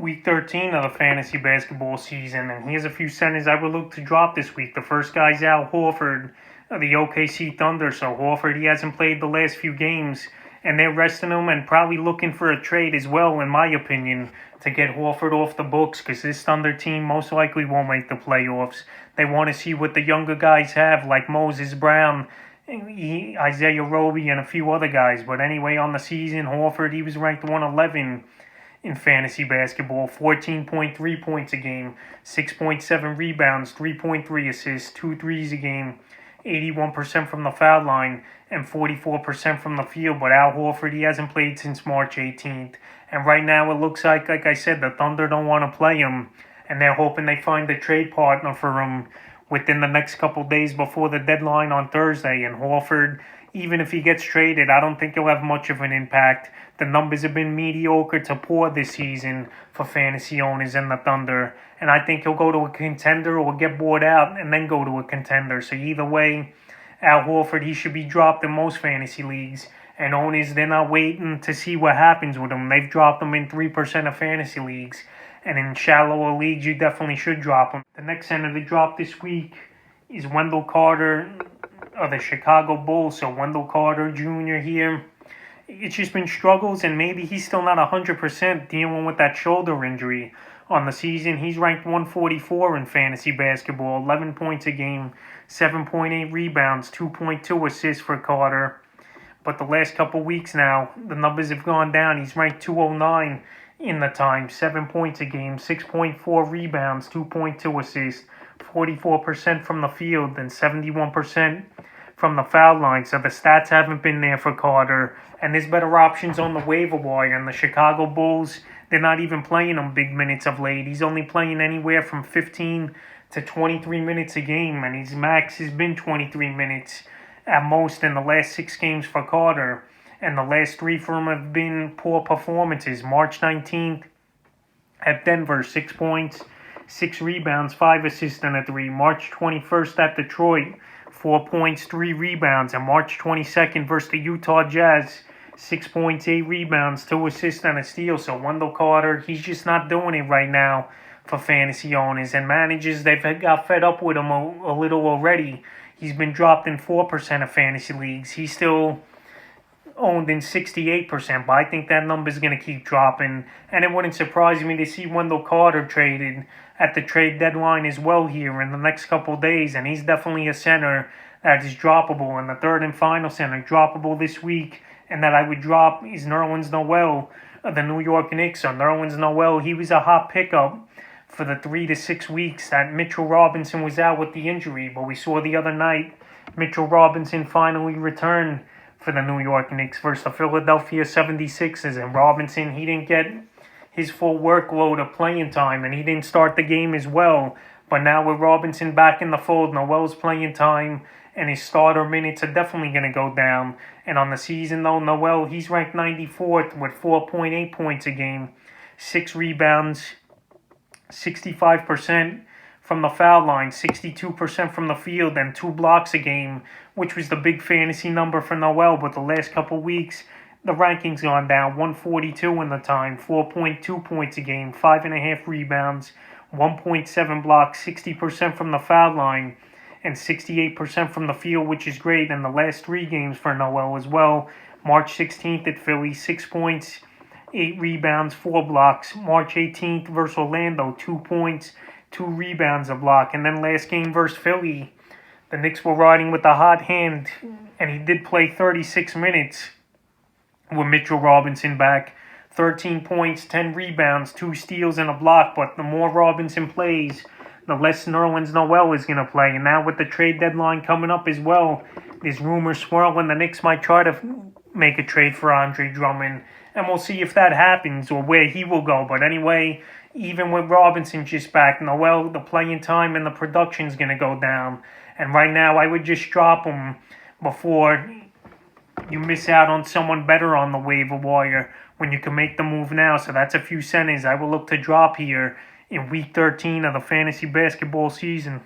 week 13 of the fantasy basketball season, and here's a few centers I would look to drop this week. The first guy's Al Horford of the OKC Thunder. So Horford, he hasn't played the last few games, and they're resting him and probably looking for a trade as well, in my opinion, to get Horford off the books, because this Thunder team most likely won't make the playoffs. They want to see what the younger guys have, like Moses Brown, Isaiah Roby, and a few other guys. But anyway, on the season, Horford, he was ranked 111 in fantasy basketball, 14.3 points a game, 6.7 rebounds, 3.3 assists, 2 threes a game, 81% from the foul line, and 44% from the field. But Al Horford, he hasn't played since March 18th. And right now it looks like I said, the Thunder don't want to play him, and they're hoping they find a trade partner for him within the next couple days before the deadline on Thursday. And Horford, even if he gets traded, I don't think he'll have much of an impact. The numbers have been mediocre to poor this season for fantasy owners in the Thunder, and I think he'll go to a contender or get bought out and then go to a contender. So either way, Al Horford, he should be dropped in most fantasy leagues, and owners, they're not waiting to see what happens with him. They've dropped him in 3% of fantasy leagues, and in shallower leagues, you definitely should drop him. The next center to drop this week is Wendell Carter of the Chicago Bulls. So Wendell Carter Jr. here, it's just been struggles, and maybe he's still not 100% dealing with that shoulder injury. On the season, he's ranked 144 in fantasy basketball, 11 points a game, 7.8 rebounds, 2.2 assists for Carter. But the last couple weeks now, the numbers have gone down. He's ranked 209 in the time, 7 points a game, 6.4 rebounds, 2.2 assists, 44% from the field, and 71% from the foul line. So the stats haven't been there for Carter, and there's better options on the waiver wire. And the Chicago Bulls, they're not even playing him big minutes of late. He's only playing anywhere from 15 to 23 minutes a game, and his max has been 23 minutes at most in the last 6 games for Carter. And the last 3 for him have been poor performances. March 19th at Denver, 6 points, 6 rebounds, 5 assists, and a 3. March 21st at Detroit, 4 points, 3 rebounds. And March 22nd versus the Utah Jazz, 6 points, 8 rebounds, 2 assists, and a steal. So Wendell Carter, he's just not doing it right now for fantasy owners. And managers, they've got fed up with him a little already. He's been dropped in 4% of fantasy leagues. He's still owned in 68%, but I think that number is going to keep dropping. And it wouldn't surprise me to see Wendell Carter traded at the trade deadline as well here in the next couple of days. And he's definitely a center that is droppable. And the third and final center droppable this week, and that I would drop, is Nerlens Noel of the New York Knicks. So Nerlens Noel, he was a hot pickup for the 3 to 6 weeks that Mitchell Robinson was out with the injury. But we saw the other night, Mitchell Robinson finally returned for the New York Knicks versus the Philadelphia 76ers. And Robinson, he didn't get his full workload of playing time, and he didn't start the game as well. But now with Robinson back in the fold, Noel's playing time, and his starter minutes are definitely going to go down. And on the season, though, Noel, he's ranked 94th with 4.8 points a game, 6 rebounds, 65% from the foul line, 62% from the field, and 2 blocks a game, which was the big fantasy number for Noel. But the last couple weeks, the ranking's gone down. 142 in the time, 4.2 points a game, 5.5 rebounds, 1.7 blocks, 60% from the foul line, and 68% from the field, which is great. And the last 3 games for Noel as well. March 16th at Philly, 6 points, 8 rebounds, 4 blocks. March 18th versus Orlando, 2 points, 2 rebounds, a block. And then last game versus Philly, the Knicks were riding with a hot hand, and he did play 36 minutes with Mitchell Robinson back. 13 points, 10 rebounds, 2 steals, and a block. But the more Robinson plays, the less Nerlens Noel is going to play. And now with the trade deadline coming up as well, there's rumors swirling the Knicks might try to make a trade for Andre Drummond. And we'll see if that happens or where he will go. But anyway, even with Robinson just back, Noel, the playing time and the production is going to go down. And right now, I would just drop him before you miss out on someone better on the waiver wire when you can make the move now. So that's a few centers I will look to drop here in Week 13 of the fantasy basketball season.